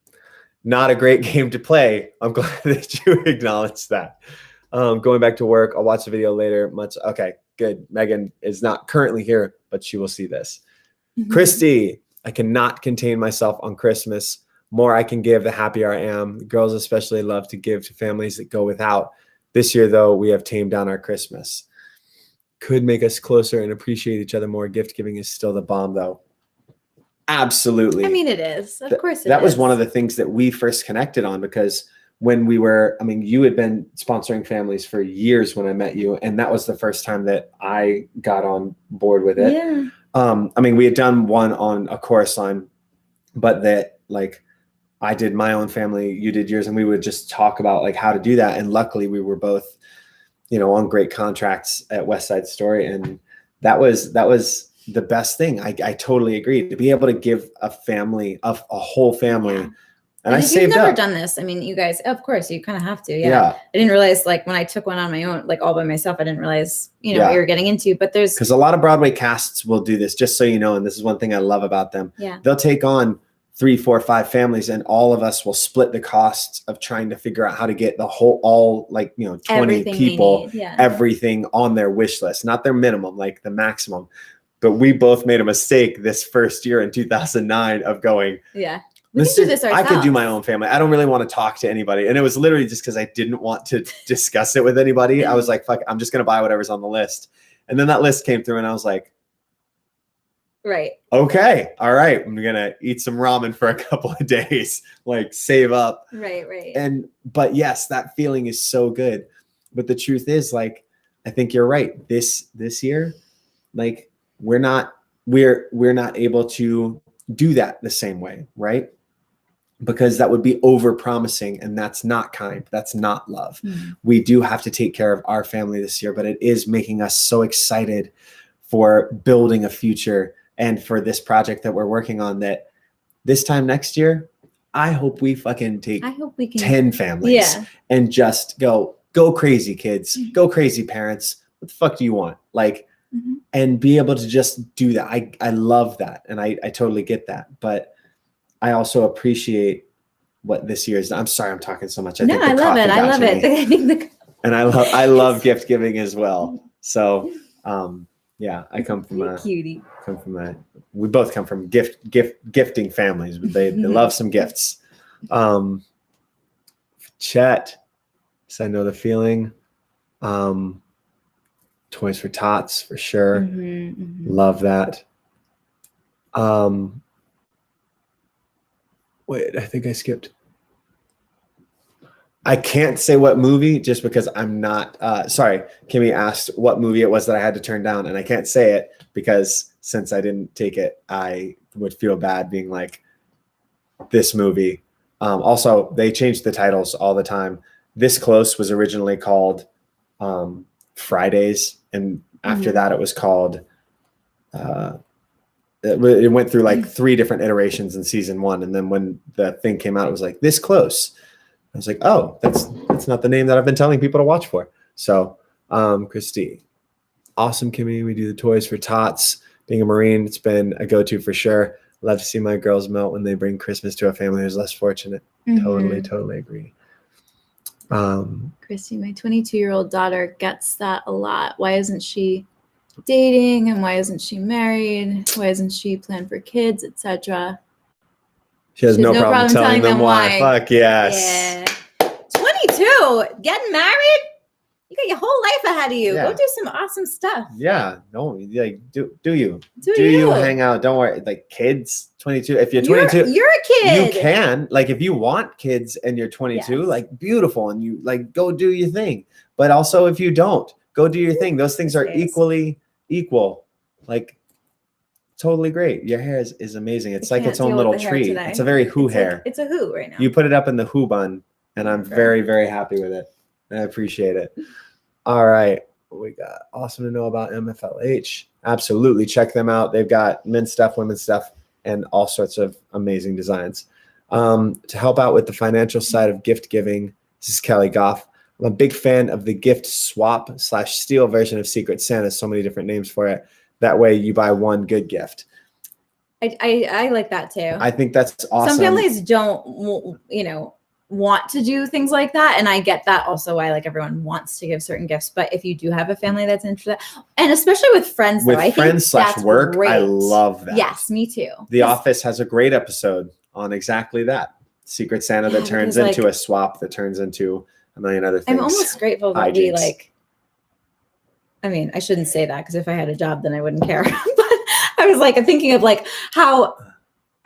Not a great game to play. I'm glad that you acknowledged that. Going back to work, I'll watch the video later. Okay, good. Megan is not currently here, but she will see this. Christy, I cannot contain myself on Christmas. More I can give, the happier I am. Girls especially love to give to families that go without. This year, though, we have tamed down our Christmas. Could make us closer and appreciate each other more. Gift giving is still the bomb, though. Absolutely. I mean, it is. Of course it is. That was one of the things that we first connected on, because when you had been sponsoring families for years when I met you, and that was the first time that I got on board with it. Yeah. We had done one on a chorus line, but that, like, I did my own family, you did yours, and we would just talk about like how to do that. And luckily we were both, on great contracts at West Side Story. And that was the best thing. I totally agree, to be able to give a whole family. Yeah. And I saved up. You've never done this. I mean, you guys, of course, you kind of have to. Yeah. I didn't realize, like, when I took one on my own, like all by myself, I didn't realize, what you were getting into. But because a lot of Broadway casts will do this, just so you know. And this is one thing I love about them. Yeah. They'll take on 3, 4, 5 families, and all of us will split the costs of trying to figure out how to get the whole, 20 everything people, everything on their wish list, not their minimum, like the maximum. But we both made a mistake this first year in 2009 of going, we can do this ourselves. I could do my own family. I don't really want to talk to anybody. And it was literally just because I didn't want to discuss it with anybody. I was like, fuck, I'm just going to buy whatever's on the list. And then that list came through and I was like, right. Okay. All right. I'm going to eat some ramen for a couple of days, like save up. Right. But yes, that feeling is so good. But the truth is, like, I think you're right. This year, like, we're not able to do that the same way. Right. Because that would be over promising, and that's not kind. That's not love. Mm-hmm. We do have to take care of our family this year, but it is making us so excited for building a future and for this project that we're working on, that this time next year, I hope we fucking take 10 families and just go crazy, kids, go crazy, parents. What the fuck do you want? Like, and be able to just do that. I love that. And I totally get that. But I also appreciate what this year is. I'm sorry I'm talking so much. I love it. I love it. And I love gift giving as well. So I come from we both come from gifting families. They love some gifts. Chet, so I know the feeling. Toys for Tots for sure. Love that. Wait, I think I skipped. I can't say what movie just because I'm not sorry. Kimmy asked what movie it was that I had to turn down, and I can't say it because since I didn't take it, I would feel bad being like, this movie. Also, they changed the titles all the time. This Close was originally called Fridays, and after that it was called it went through like 3 different iterations in season 1, and then when the thing came out, it was like This Close. I was like, oh, that's not the name that I've been telling people to watch for. So, Christy, awesome, Kimmy. We do the Toys for Tots. Being a Marine, it's been a go-to for sure. Love to see my girls melt when they bring Christmas to a family who's less fortunate. Totally agree. Christy, my 22-year-old daughter gets that a lot. Why isn't she dating, and why isn't she married? Why isn't she planned for kids, etc.? She has no problem telling them why. Fuck yes. Yeah. 22, getting married? You got your whole life ahead of you. Yeah. Go do some awesome stuff. Yeah. No, like do you you hang out? Don't worry. Like kids, 22. If you're 22, you're a kid. You can, like, if you want kids and you're 22, Yes. like beautiful, and you like go do your thing. But also if you don't, go do your thing. Those things are equally equal. Like totally great. Your hair is amazing. It's like its own little tree. It's a very who hair. It's a who right now. You put it up in the who bun, and I'm very, very happy with it. I appreciate it. All right. We got awesome to know about MFLH. Absolutely. Check them out. They've got men's stuff, women's stuff, and all sorts of amazing designs. To help out with the financial side of gift giving, this is Kelly Goff. I'm a big fan of the gift swap / steal version of Secret Santa. So many different names for it. That way you buy one good gift. I like that too. I think that's awesome. Some families don't, want to do things like that, and I get that also why like everyone wants to give certain gifts. But if you do have a family that's interested, and especially with friends, I think / work, great. I love that. Yes, me too. The Office has a great episode on exactly that. Secret Santa that turns into a swap that turns into a million other things. I'm almost grateful that we like. I mean, I shouldn't say that because if I had a job, then I wouldn't care. But I was like thinking of like how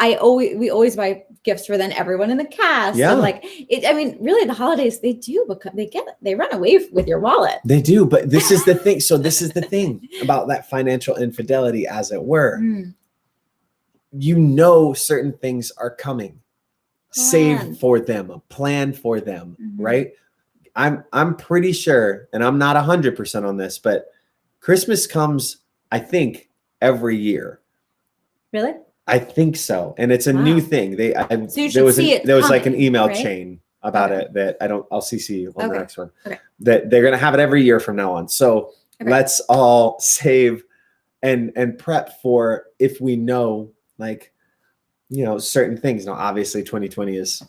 we always buy gifts for then everyone in the cast. Yeah. And like it, I mean, really the holidays they do because they run away with your wallet. They do, but this is the thing. So this is the thing about that financial infidelity, as it were. Certain things are coming. Save for them, plan for them, right? I'm pretty sure, and I'm not 100% on this, but Christmas comes, I think, every year. Really? I think so, and it's a new thing. There was like an email chain about it that I'll CC you on the next one. Okay. That they're gonna have it every year from now on. So let's all save and prep for if we know certain things. Now, obviously, 2020 is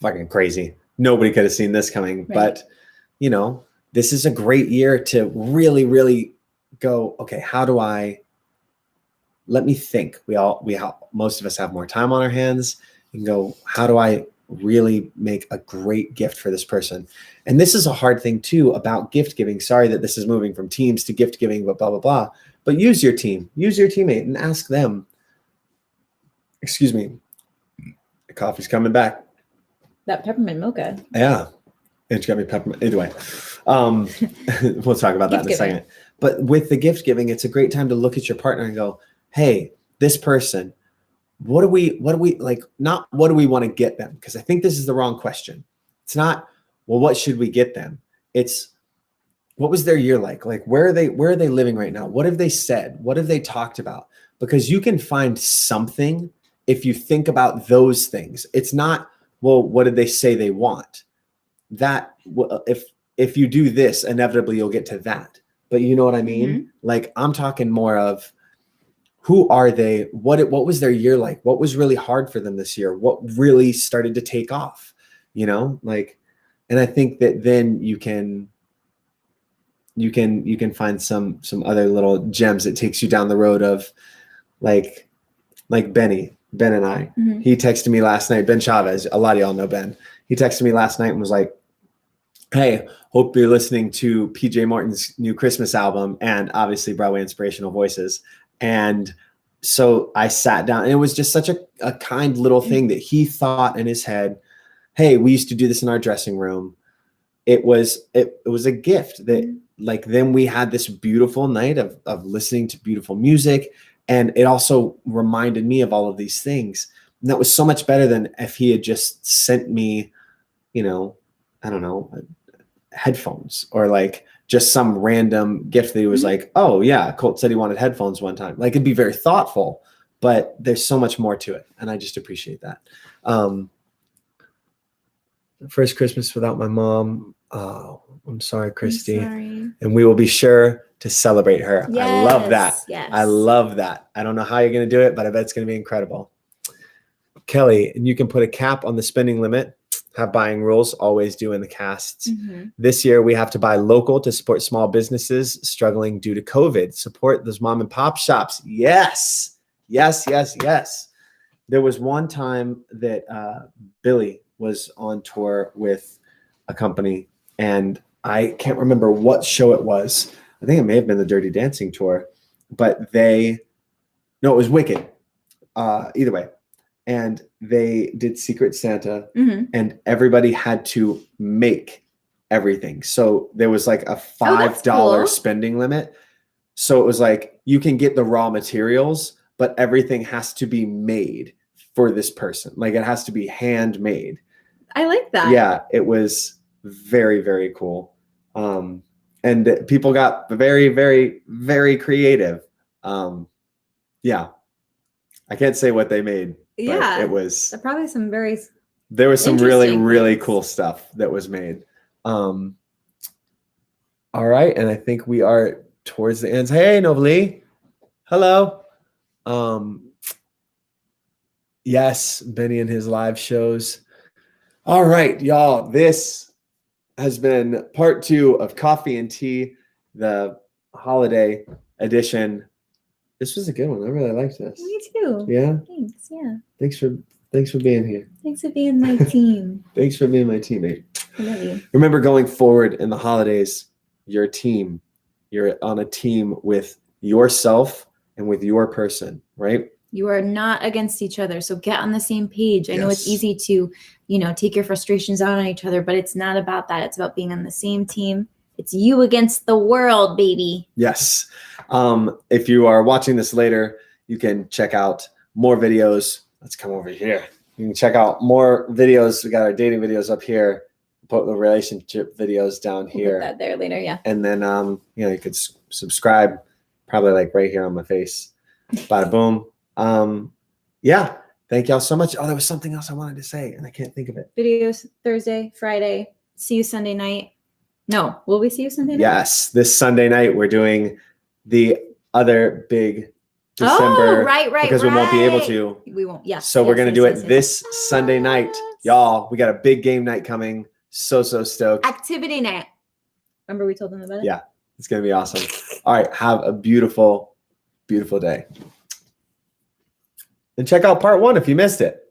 fucking crazy. Nobody could have seen this coming, but this is a great year to really, really go. Okay, let me think. Most of us have more time on our hands and go, how do I really make a great gift for this person? And this is a hard thing too about gift giving. Sorry that this is moving from teams to gift giving, but blah, blah, blah. But use your team, use your teammate and ask them, excuse me, the coffee's coming back. That peppermint mocha. Yeah. It's got me peppermint. Anyway, we'll talk about that in a second. But with the gift giving, it's a great time to look at your partner and go, hey, this person, what do we like? Not what do we want to get them? Because I think this is the wrong question. It's not, well, what should we get them? It's what was their year like? Like, where are they living right now? What have they said? What have they talked about? Because you can find something if you think about those things. It's not, well, what did they say they want? That if you do this, inevitably you'll get to that. But you know what I mean? Like, I'm talking more of who are they? What was their year like? What was really hard for them this year? What really started to take off? And I think that then you can find some other little gems that takes you down the road of like Ben and I. He texted me last night, Ben Chavez. A lot of y'all know Ben. He texted me last night and was like, hey, hope you're listening to PJ Morton's new Christmas album and obviously Broadway Inspirational Voices. And so I sat down, and it was just such a kind little thing that he thought in his head, hey, we used to do this in our dressing room. It was a gift that like, then we had this beautiful night of listening to beautiful music. And it also reminded me of all of these things. And that was so much better than if he had just sent me, I don't know, headphones or like just some random gift that he was like, oh yeah, Colt said he wanted headphones one time. Like, it'd be very thoughtful, but there's so much more to it. And I just appreciate that. First Christmas without my mom. Oh, I'm sorry, Christy. And we will be sure to celebrate her. Yes, I love that. Yes. I love that. I don't know how you're going to do it, but I bet it's going to be incredible. Kelly, and you can put a cap on the spending limit. Have buying rules, always do in the casts. This year, we have to buy local to support small businesses struggling due to COVID. Support those mom and pop shops. Yes. Yes, yes, yes. There was one time that Billy was on tour with a company, and I can't remember what show it was. I think it may have been the Dirty Dancing tour, but it was Wicked. Either way. And they did Secret Santa, and everybody had to make everything. So there was like a $5 spending limit. So it was like, you can get the raw materials, but everything has to be made for this person. Like it has to be handmade. I like that. Yeah, it was very, very cool. And people got very, very, very creative. Yeah. I can't say what they made. Yeah. It was probably there was some really, really cool stuff that was made. All right. And I think we are towards the end. Hey, Novali. Hello. Yes, Benny and his live shows. All right, y'all. This has been part 2 of Coffee and Tea, the holiday edition. This was a good one. I really liked this. Me too. Yeah. Thanks. Yeah. Thanks for being here. Thanks for being my team. Thanks for being my teammate. I love you. Remember, going forward in the holidays, you're a team. You're on a team with yourself and with your person, right? You are not against each other. So get on the same page. I know it's easy to, take your frustrations out on each other, but it's not about that. It's about being on the same team. It's you against the world, baby. Yes. If you are watching this later, you can check out more videos. Let's come over here. You can check out more videos. We got our dating videos up here. Put the relationship videos down here. We'll put that there later, yeah. And then, you could subscribe probably like right here on my face. Bada boom. Yeah. Thank y'all so much. Oh, there was something else I wanted to say and I can't think of it. Videos Thursday, Friday. See you Sunday night. No, will we see you Sunday night? Yes. This Sunday night, we're doing the other big December. Oh, right. Because we won't be able to. We won't. Yeah. So we're going to do it this Sunday night. Y'all, we got a big game night coming. So stoked. Activity night. Remember we told them about it? Yeah. It's going to be awesome. All right. Have a beautiful, beautiful day. And check out part 1 if you missed it.